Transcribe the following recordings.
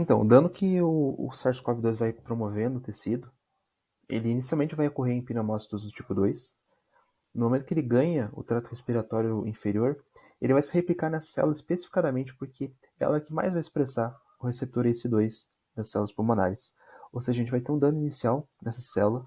Então, o dano que o SARS-CoV-2 vai promover no tecido, ele inicialmente vai ocorrer em pneumócitos do tipo 2. No momento que ele ganha o trato respiratório inferior, ele vai se replicar nessa célula especificadamente porque ela é que mais vai expressar o receptor ACE2 das células pulmonares. Ou seja, a gente vai ter um dano inicial nessa célula,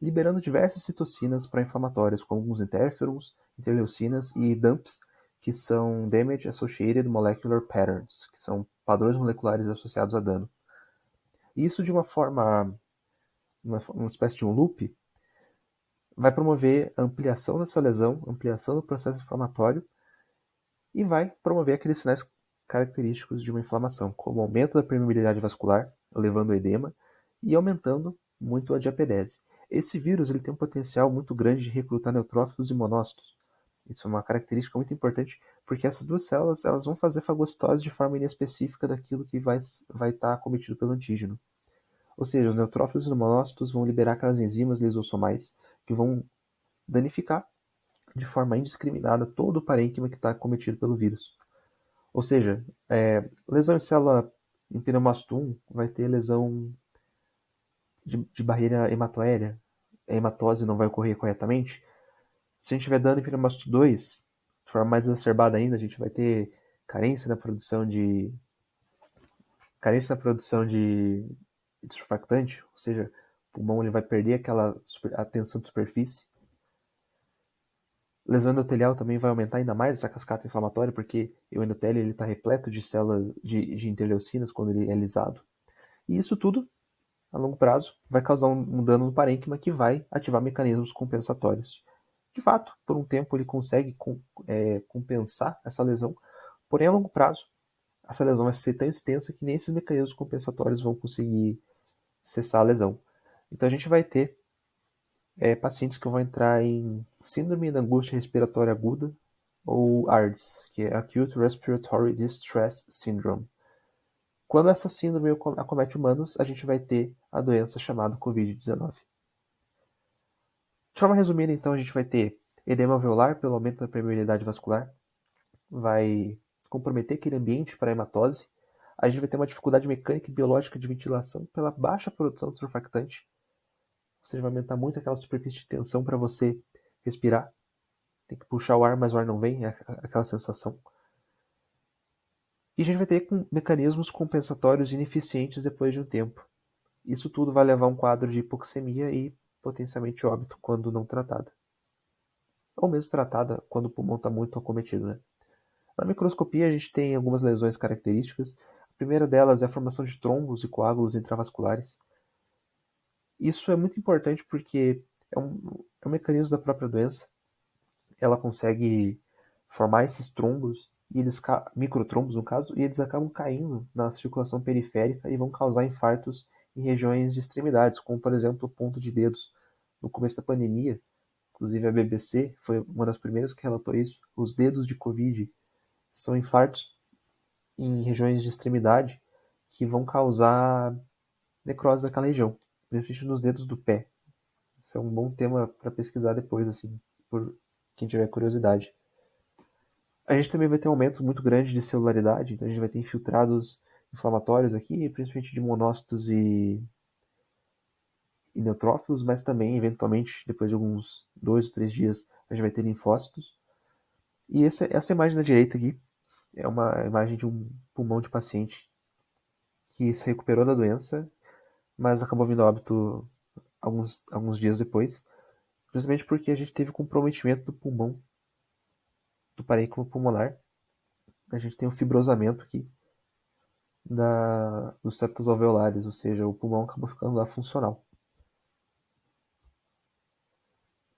liberando diversas citocinas pró-inflamatórias, como alguns interferons, interleucinas e DAMPs, que são Damage Associated Molecular Patterns, que são padrões moleculares associados a dano. E isso de uma forma, uma espécie de um loop, vai promover a ampliação dessa lesão, ampliação do processo inflamatório e vai promover aqueles sinais característicos de uma inflamação, como aumento da permeabilidade vascular, elevando o edema e aumentando muito a diapedese. Esse vírus ele tem um potencial muito grande de recrutar neutrófilos e monócitos. Isso é uma característica muito importante, porque essas duas células elas vão fazer fagocitose de forma inespecífica daquilo que vai estar acometido pelo antígeno. Ou seja, os neutrófilos e monócitos vão liberar aquelas enzimas lisossomais que vão danificar de forma indiscriminada todo o parênquima que está cometido pelo vírus. Ou seja, lesão em célula em pneumócito 1 vai ter lesão de barreira hematoérea, a hematose não vai ocorrer corretamente. Se a gente tiver dano em pneumócito 2, de forma mais exacerbada ainda, a gente vai ter carência na produção de de surfactante, ou seja, o pulmão ele vai perder aquela a tensão de superfície. Lesão endotelial também vai aumentar ainda mais essa cascata inflamatória, porque o endotélio está repleto de células de interleucinas quando ele é lisado. E isso tudo, a longo prazo, vai causar um dano no parênquima que vai ativar mecanismos compensatórios. De fato, por um tempo ele consegue compensar essa lesão, porém a longo prazo essa lesão vai ser tão extensa que nem esses mecanismos compensatórios vão conseguir cessar a lesão. Então a gente vai ter pacientes que vão entrar em síndrome da angústia respiratória aguda, ou ARDS, que é Acute Respiratory Distress Syndrome. Quando essa síndrome acomete humanos, a gente vai ter a doença chamada Covid-19. De forma resumida, então, a gente vai ter edema alveolar pelo aumento da permeabilidade vascular, vai comprometer aquele ambiente para a hematose, a gente vai ter uma dificuldade mecânica e biológica de ventilação pela baixa produção de surfactante, ou seja, vai aumentar muito aquela superfície de tensão para você respirar, tem que puxar o ar, mas o ar não vem, é aquela sensação. E a gente vai ter mecanismos compensatórios ineficientes depois de um tempo. Isso tudo vai levar a um quadro de hipoxemia e potencialmente óbito quando não tratada. Ou mesmo tratada quando o pulmão está muito acometido, né? Na microscopia a gente tem algumas lesões características. A primeira delas é a formação de trombos e coágulos intravasculares. Isso é muito importante porque é um mecanismo da própria doença. Ela consegue formar esses trombos, e eles microtrombos no caso, e eles acabam caindo na circulação periférica e vão causar infartos em regiões de extremidades, como por exemplo o ponto de dedos. No começo da pandemia, inclusive a BBC foi uma das primeiras que relatou isso, os dedos de Covid são infartos em regiões de extremidade que vão causar necrose daquela região, principalmente nos dedos do pé. Isso é um bom tema para pesquisar depois, assim, por quem tiver curiosidade. A gente também vai ter um aumento muito grande de celularidade, então a gente vai ter infiltrados inflamatórios aqui, principalmente de monócitos e neutrófilos, mas também, eventualmente, depois de alguns 2 ou 3 dias, a gente vai ter linfócitos. E essa imagem da direita aqui é uma imagem de um pulmão de paciente que se recuperou da doença, mas acabou vindo a óbito alguns dias depois, justamente porque a gente teve comprometimento do pulmão, do parênquima pulmonar. A gente tem um fibrosamento aqui dos septos alveolares, ou seja, o pulmão acabou ficando lá funcional.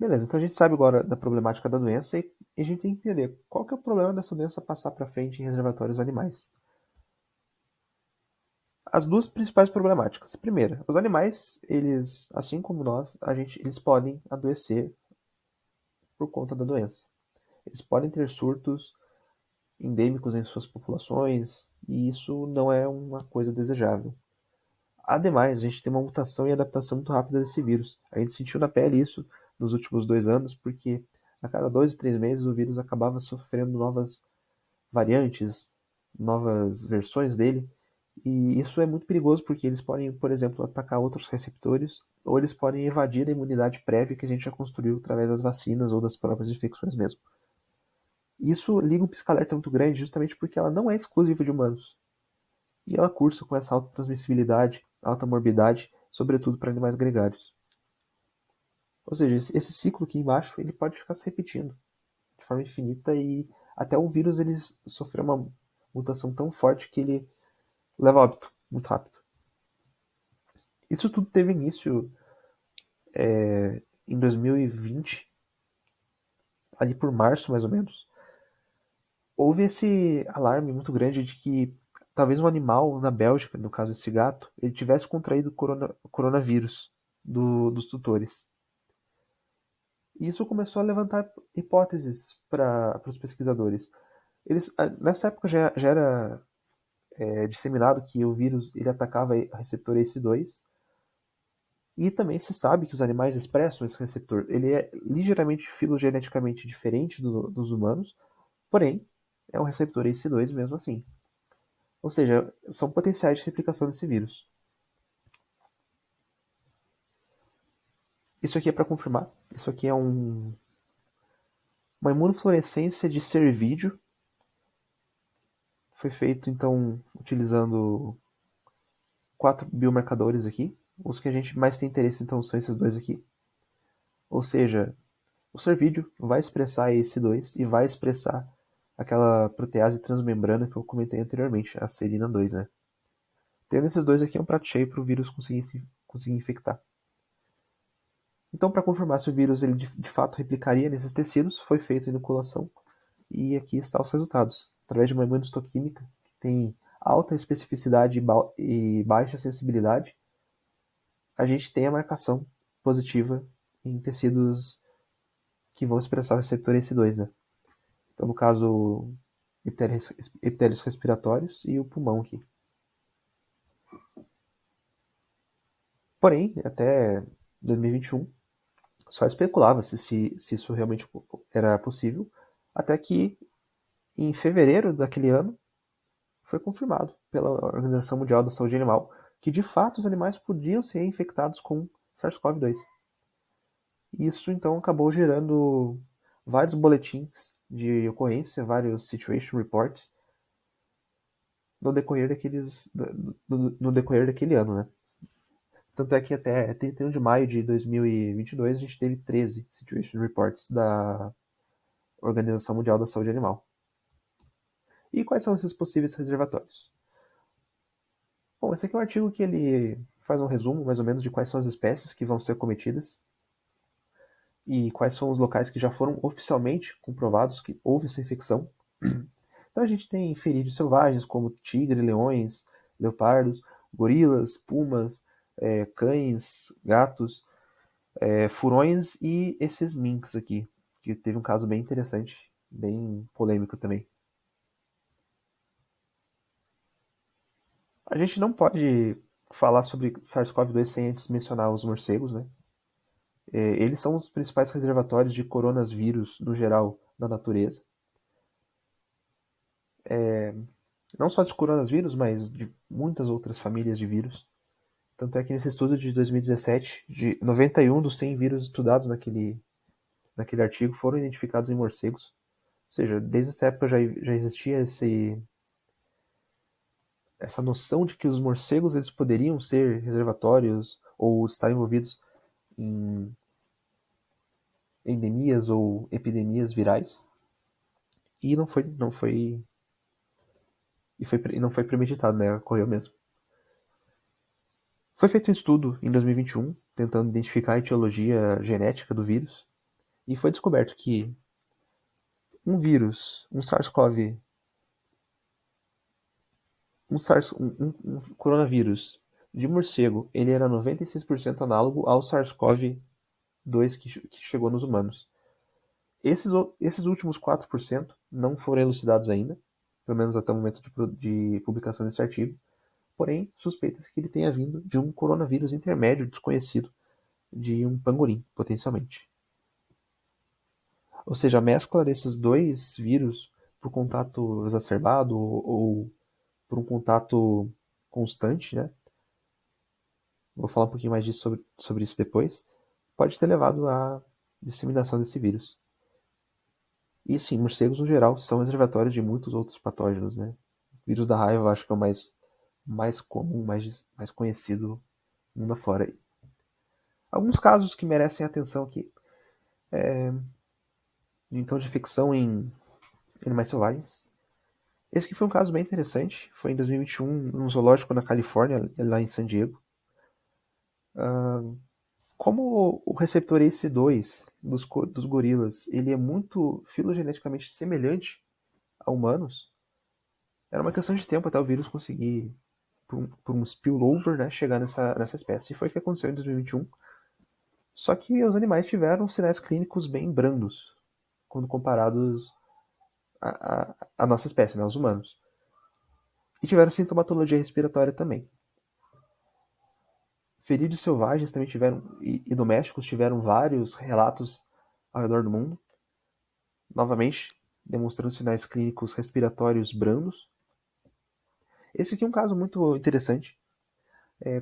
Beleza, então a gente sabe agora da problemática da doença e a gente tem que entender qual que é o problema dessa doença passar para frente em reservatórios animais. As duas principais problemáticas. Primeira, os animais, eles, assim como nós, eles podem adoecer por conta da doença. Eles podem ter surtos endêmicos em suas populações e isso não é uma coisa desejável. Ademais, a gente tem uma mutação e adaptação muito rápida desse vírus. A gente sentiu na pele isso nos últimos 2 anos, porque a cada 2 ou 3 meses o vírus acabava sofrendo novas variantes, novas versões dele, E isso é muito perigoso porque eles podem, por exemplo, atacar outros receptores ou eles podem evadir a imunidade prévia que a gente já construiu através das vacinas ou das próprias infecções mesmo. Isso liga um pisca-alerta muito grande justamente porque ela não é exclusiva de humanos. E ela cursa com essa alta transmissibilidade, alta morbidade, sobretudo para animais gregários. Ou seja, esse ciclo aqui embaixo ele pode ficar se repetindo de forma infinita e até o vírus ele sofrer uma mutação tão forte que ele leva a óbito muito rápido. Isso tudo teve início em 2020, ali por março mais ou menos. Houve esse alarme muito grande de que talvez um animal na Bélgica, no caso esse gato, ele tivesse contraído coronavírus dos tutores. E isso começou a levantar hipóteses para os pesquisadores. Nessa época já era disseminado que o vírus ele atacava o receptor ACE2 e também se sabe que os animais expressam esse receptor. Ele é ligeiramente filogeneticamente diferente dos humanos, porém é um receptor ACE2 mesmo assim. Ou seja, são potenciais de replicação desse vírus. Isso aqui é para confirmar. Isso aqui é uma imunofluorescência de cervídeo. Foi feito então utilizando 4 biomarcadores aqui. Os que a gente mais tem interesse então são esses dois aqui. Ou seja, o cervídeo vai expressar esse 2 e vai expressar aquela protease transmembrana que eu comentei anteriormente, a serina 2, né? Tendo esses dois aqui é um prato cheio para o vírus conseguir infectar. Então, para confirmar se o vírus ele de fato replicaria nesses tecidos, foi feita a inoculação e aqui estão os resultados. Através de uma imunistoquímica que tem alta especificidade e baixa sensibilidade, a gente tem a marcação positiva em tecidos que vão expressar o receptor ACE2, né? Então, no caso, epitélios respiratórios e o pulmão aqui. Porém, até 2021, só especulava se isso realmente era possível, até que em fevereiro daquele ano foi confirmado pela Organização Mundial da Saúde Animal que de fato os animais podiam ser infectados com SARS-CoV-2. Isso então acabou gerando vários boletins de ocorrência, vários situation reports no decorrer no decorrer daquele ano, né? Tanto é que até 31 de maio de 2022 a gente teve 13 situation reports da Organização Mundial da Saúde Animal. E quais são esses possíveis reservatórios? Bom, esse aqui é um artigo que ele faz um resumo, mais ou menos, de quais são as espécies que vão ser cometidas e quais são os locais que já foram oficialmente comprovados que houve essa infecção. Então a gente tem felídeos selvagens como tigre, leões, leopardos, gorilas, pumas, cães, gatos, furões e esses minks aqui, que teve um caso bem interessante, bem polêmico também. A gente não pode falar sobre SARS-CoV-2 sem antes mencionar os morcegos, né? Eles são os principais reservatórios de coronavírus no geral na natureza. Não só de coronavírus, mas de muitas outras famílias de vírus. Tanto é que nesse estudo de 2017, de 91 dos 100 vírus estudados naquele artigo foram identificados em morcegos. Ou seja, desde essa época já existia essa noção de que os morcegos eles poderiam ser reservatórios ou estar envolvidos em endemias ou epidemias virais. E não foi premeditado, né? Ocorreu mesmo. Foi feito um estudo em 2021 tentando identificar a etiologia genética do vírus e foi descoberto que um vírus, um coronavírus de morcego, ele era 96% análogo ao SARS-CoV-2 que chegou nos humanos. Esses últimos 4% não foram elucidados ainda, pelo menos até o momento de publicação desse artigo. Porém, suspeita-se que ele tenha vindo de um coronavírus intermédio desconhecido de um pangolim, potencialmente. Ou seja, a mescla desses dois vírus por contato exacerbado ou por um contato constante, né? Vou falar um pouquinho mais disso sobre isso depois, pode ter levado à disseminação desse vírus. E sim, morcegos no geral são reservatórios de muitos outros patógenos, né? O vírus da raiva eu acho que é o mais comum, mais conhecido mundo afora. Alguns casos que merecem atenção aqui, então, de infecção em animais selvagens. Esse aqui foi um caso bem interessante, foi em 2021, num zoológico na Califórnia, lá em San Diego. Como o receptor ACE2 dos gorilas ele é muito filogeneticamente semelhante a humanos, era uma questão de tempo até o vírus conseguir, por um spillover, né, chegar nessa espécie. E foi o que aconteceu em 2021. Só que os animais tiveram sinais clínicos bem brandos, quando comparados à nossa espécie, né, aos humanos. E tiveram sintomatologia respiratória também. Felinos selvagens também tiveram, e domésticos tiveram vários relatos ao redor do mundo, novamente demonstrando sinais clínicos respiratórios brandos. Esse aqui é um caso muito interessante.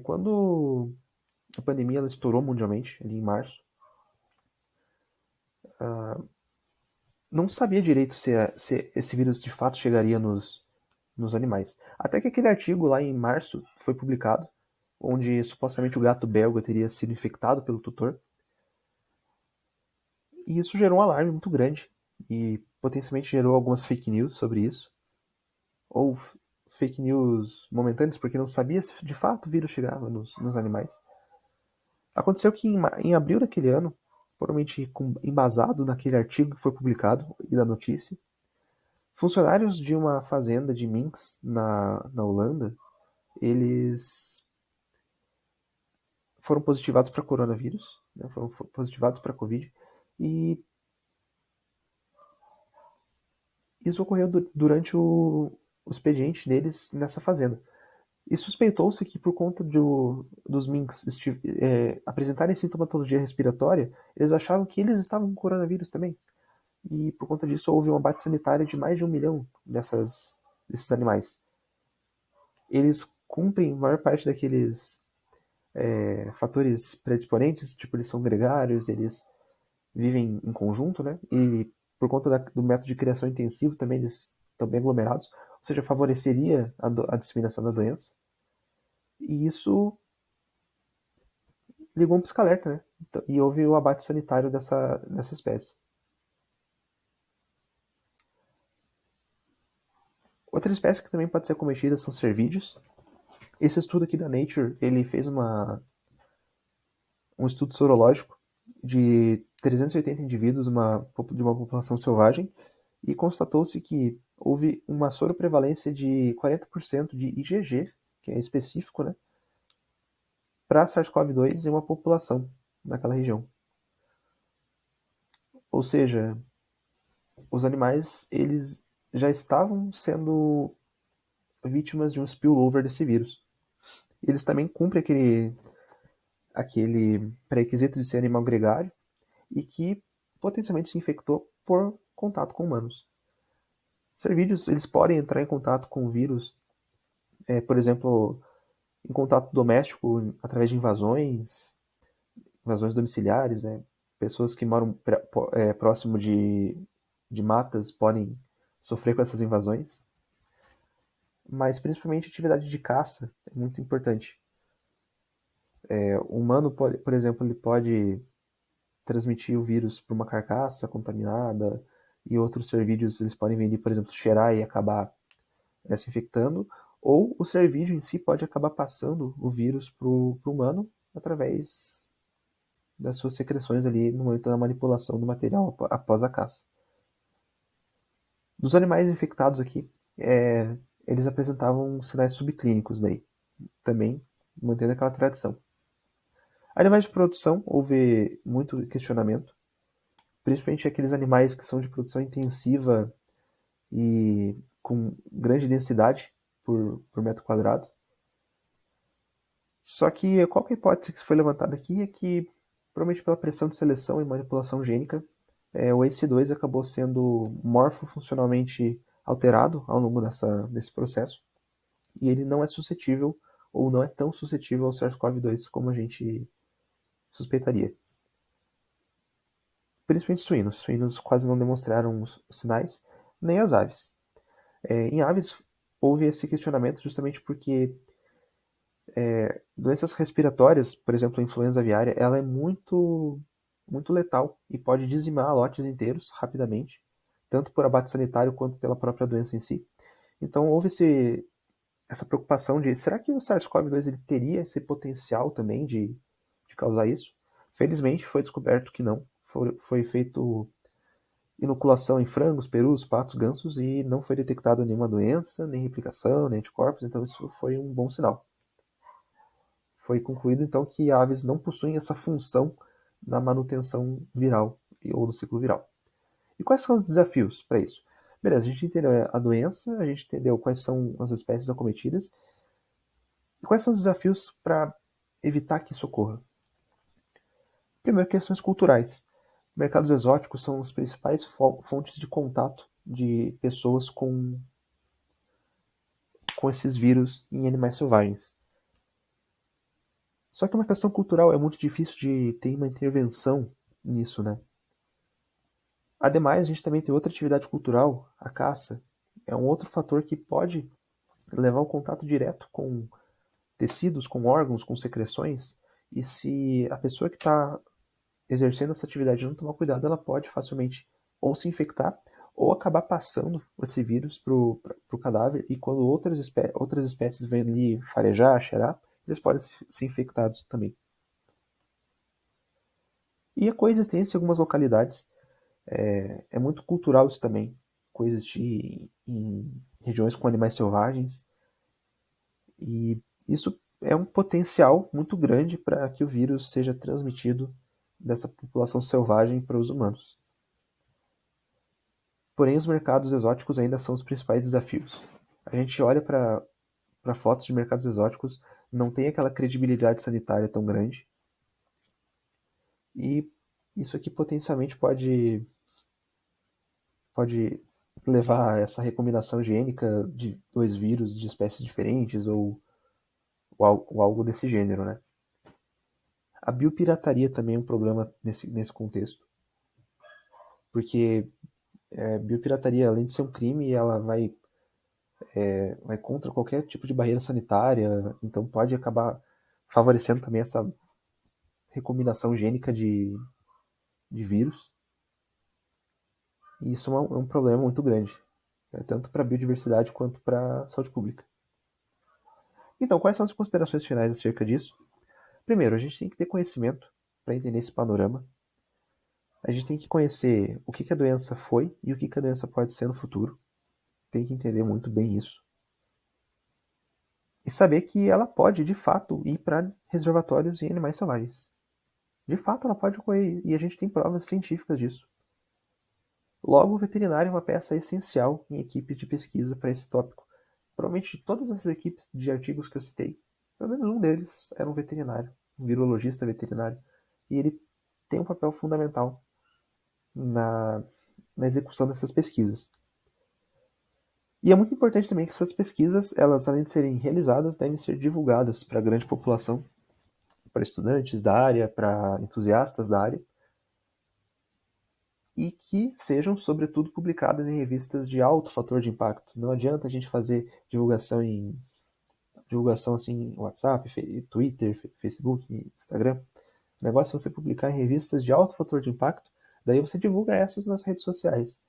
Quando a pandemia ela estourou mundialmente, ali em março, não sabia direito se esse vírus de fato chegaria nos animais. Até que aquele artigo lá em março foi publicado, onde supostamente o gato belga teria sido infectado pelo tutor. E isso gerou um alarme muito grande e potencialmente gerou algumas fake news sobre isso. Ou fake news momentâneas, porque não sabia se de fato o vírus chegava nos animais. Aconteceu que em abril daquele ano, provavelmente embasado naquele artigo que foi publicado e da notícia, funcionários de uma fazenda de minks na Holanda, eles foram positivados para coronavírus, né, foram positivados para Covid, e isso ocorreu durante o expediente deles nessa fazenda. E suspeitou-se que por conta dos minks apresentarem sintomatologia respiratória, eles achavam que eles estavam com coronavírus também. E por conta disso houve um abate sanitário de mais de 1 milhão desses animais. Eles cumprem a maior parte daqueles fatores predisponentes, tipo eles são gregários, eles vivem em conjunto, né? E por conta do método de criação intensivo também eles estão bem aglomerados, ou seja, favoreceria a disseminação da doença. E isso ligou um pisca-alerta, né? Então, e houve o abate sanitário dessa espécie. Outra espécie que também pode ser cometida são cervídeos. Esse estudo aqui da Nature, ele fez um estudo sorológico de 380 indivíduos de uma população selvagem e constatou-se que houve uma soroprevalência de 40% de IgG, que é específico, né, para SARS-CoV-2 em uma população naquela região. Ou seja, os animais eles já estavam sendo vítimas de um spillover desse vírus. Eles também cumprem aquele pré-requisito de ser animal gregário e que potencialmente se infectou por contato com humanos. Cervídeos eles podem entrar em contato com o vírus, por exemplo, em contato doméstico através de invasões domiciliares, né? Pessoas que moram próximo de matas podem sofrer com essas invasões. Mas principalmente a atividade de caça é muito importante. O humano, por exemplo, ele pode transmitir o vírus para uma carcaça contaminada e outros cervídeos eles podem vir, por exemplo, cheirar e acabar se infectando, ou o cervídeo em si pode acabar passando o vírus para o humano através das suas secreções ali no momento da manipulação do material após a caça. Dos animais infectados aqui, eles apresentavam sinais subclínicos daí, também mantendo aquela tradição. Animais de produção, houve muito questionamento, principalmente aqueles animais que são de produção intensiva e com grande densidade por metro quadrado. Só que qual que é a hipótese que foi levantada aqui é que, provavelmente pela pressão de seleção e manipulação gênica, o ACE2 acabou sendo morfofuncionalmente alterado ao longo desse processo e ele não é suscetível ou não é tão suscetível ao SARS-CoV-2 como a gente suspeitaria. Principalmente suínos. Suínos quase não demonstraram os sinais, nem as aves. Em aves, houve esse questionamento justamente porque doenças respiratórias, por exemplo, a influenza aviária, ela é muito letal e pode dizimar lotes inteiros rapidamente, tanto por abate sanitário quanto pela própria doença em si. Então houve essa preocupação de será que o SARS-CoV-2 ele teria esse potencial também de causar isso? Felizmente foi descoberto que não. Foi feito inoculação em frangos, perus, patos, gansos e não foi detectada nenhuma doença, nem replicação, nem anticorpos, então isso foi um bom sinal. Foi concluído então que aves não possuem essa função na manutenção viral ou do ciclo viral. E quais são os desafios para isso? Beleza, a gente entendeu a doença, a gente entendeu quais são as espécies acometidas. E quais são os desafios para evitar que isso ocorra? Primeiro, questões culturais. Mercados exóticos são as principais fontes de contato de pessoas com esses vírus em animais selvagens. Só que uma questão cultural é muito difícil de ter uma intervenção nisso, né? Ademais, a gente também tem outra atividade cultural, a caça. É um outro fator que pode levar ao contato direto com tecidos, com órgãos, com secreções. E se a pessoa que está exercendo essa atividade não tomar cuidado, ela pode facilmente ou se infectar ou acabar passando esse vírus para o cadáver. E quando outras espécies vêm ali farejar, cheirar, eles podem ser infectados também. E a coexistência em algumas localidades é muito cultural isso também. Coexistir em regiões com animais selvagens. E isso é um potencial muito grande para que o vírus seja transmitido dessa população selvagem para os humanos. Porém, os mercados exóticos ainda são os principais desafios. A gente olha para fotos de mercados exóticos, não tem aquela credibilidade sanitária tão grande. E isso aqui potencialmente pode levar a essa recombinação higiênica de dois vírus de espécies diferentes ou algo desse gênero, né? A biopirataria também é um problema nesse contexto, porque biopirataria, além de ser um crime, ela vai contra qualquer tipo de barreira sanitária, então pode acabar favorecendo também essa recombinação gênica de vírus. E isso é um problema muito grande, né, tanto para a biodiversidade quanto para a saúde pública. Então, quais são as considerações finais acerca disso? Primeiro, a gente tem que ter conhecimento para entender esse panorama. A gente tem que conhecer o que a doença foi e o que a doença pode ser no futuro. Tem que entender muito bem isso. E saber que ela pode, de fato, ir para reservatórios em animais selvagens. De fato, ela pode ocorrer e a gente tem provas científicas disso. Logo, o veterinário é uma peça essencial em equipes de pesquisa para esse tópico. Provavelmente todas as equipes de artigos que eu citei, pelo menos um deles era um veterinário, um virologista veterinário. E ele tem um papel fundamental na, na execução dessas pesquisas. E é muito importante também que essas pesquisas, elas além de serem realizadas, devem ser divulgadas para a grande população, para estudantes da área, para entusiastas da área, e que sejam, sobretudo, publicadas em revistas de alto fator de impacto. Não adianta a gente fazer divulgação assim em WhatsApp, Twitter, Facebook, Instagram. O negócio é você publicar em revistas de alto fator de impacto, daí você divulga essas nas redes sociais.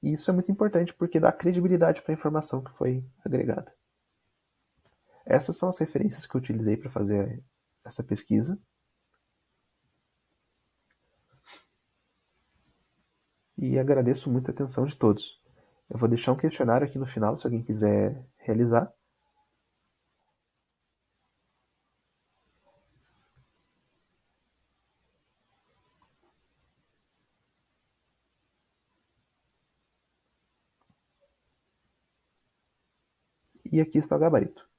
E isso é muito importante porque dá credibilidade para a informação que foi agregada. Essas são as referências que eu utilizei para fazer essa pesquisa. E agradeço muito a atenção de todos. Eu vou deixar um questionário aqui no final, se alguém quiser realizar. E aqui está o gabarito.